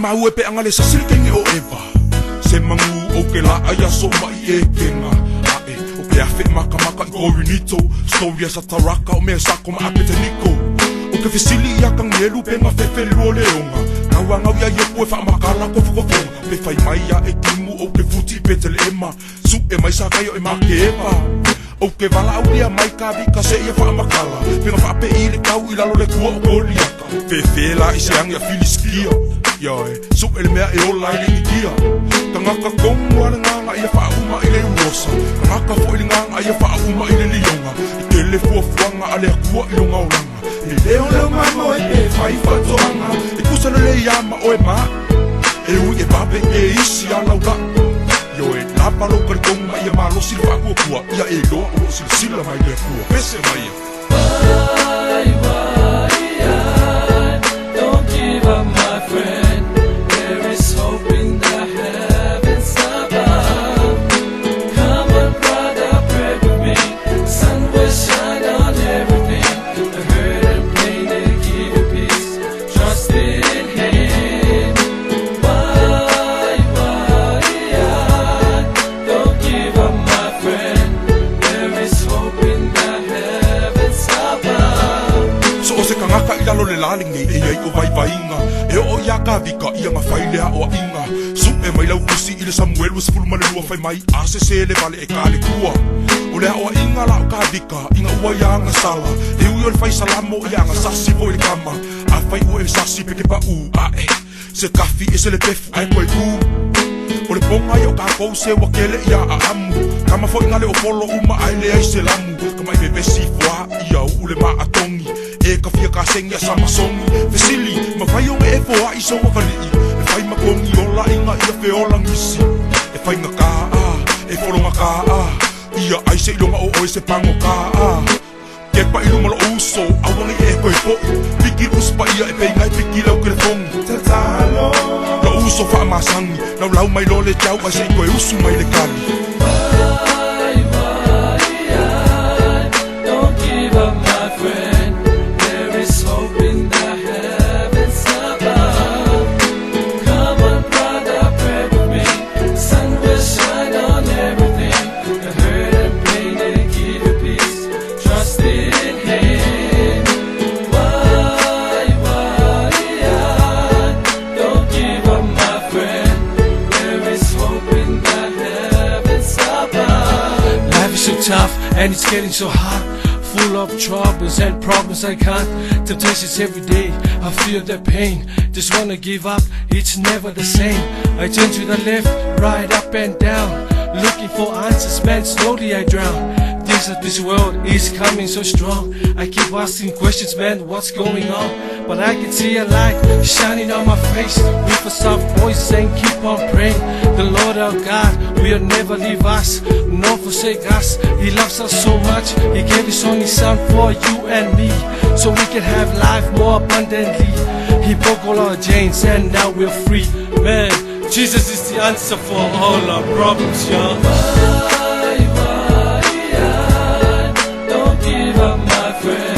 mau e pe anga le sasilikengi o eva. Se mangu o ke la aya so mai e kenga. Ae, o ke afe maka i Korinito. Story asa taraka o mea sako ma apete niko. O ke fisili ia kang yelu penga fefe lua leonga. Kawanga uia yepu e wha makala kofukofonga. Pe fai mai ia e timu o ke futi petele ema. Su e mai sa kai o e make eva. O ke wala au lia mai ka vika se ia wha makala. Penga wha ape i le kau i lalo le kua o koliaka. Fefe la i se angia filiskia. Iae, su ele mea e ola i lingi kia. Kangaka kongu ale nganga ia wha uma i le urosa. Kangaka fo i le nganga ia wha uma i le lionga. I ke le fuafuanga ale a kua i longa oranga. E leo leo mama o e pe whai whatoanga. E kusana le iama o e maa. E ui e babe e isi a lauga. Yo e napa lo karikonga ia maa losi le whakua kua. Ia e loa o losi le sila mai le kua. Pese mai ia. Don't give up my friend. There is hope in the heavens above. Come on brother, pray with me. Sun will shine on everything. The hurt and pain, they give you peace. Trust in Him. Why, don't give up my friend. There is hope in the heavens above. So o se kangaka i lalo le lalingi e iei o vaivainga. E o ia ka vika ia nga whailea o a inga. Su e mai lau kusi i le Samuel was fulma le lua whai mai. Ase se le vale e ka le kua. O lea o a inga la o ka vika inga ua ia nga sala. E ui o le whai salamo ia nga sasi vo i le kama. A whai o e sasi peke pa u a e. Se kafi e se le pefu ai koe ku. O le ponga i o ka kou se wakele ia a amu. Kama fo inga le o polo uma ai le ai se lamu. Kama i me besi fua ia u le maa tongi. E ka fia ka sengia sama songi. Fesili, ma whai o e foa i so wakali'i. E whai ma kongi o la inga ia feola ngisi. E whai nga ka a, e folonga ka a. Ia ai se ilonga o oe se pango ka a. Ke pa ilunga lo uso, awangi e koe po. Piki uspa ia e pei ngai piki lau kere fongi. Tatalo lo uso wha masangi. Lau mai lo le jau ai se koe usu mai le kali. Don't give up my friend. There is hope in the heavens above. Come on brother, pray with me. Sun will shine on everything. The hurt and pain, they give you peace. Trust in Him. Why, don't give up my friend. There is hope in the heavens above. Life is so tough and it's getting so hard. Full of troubles and problems I can't. Temptations every day, I feel the pain. Just wanna give up, it's never the same. I turn to the left, right, up and down. Looking for answers, man, slowly I drown. This world is coming so strong. I keep asking questions, man, what's going on? But I can see a light shining on my face. With a soft voice saying keep on praying. The Lord our God will never leave us, nor forsake us. He loves us so much, He gave His only Son for you and me, so we can have life more abundantly. He broke all our chains and now we're free. Man, Jesus is the answer for all our problems, y'all. Don't give up my friend.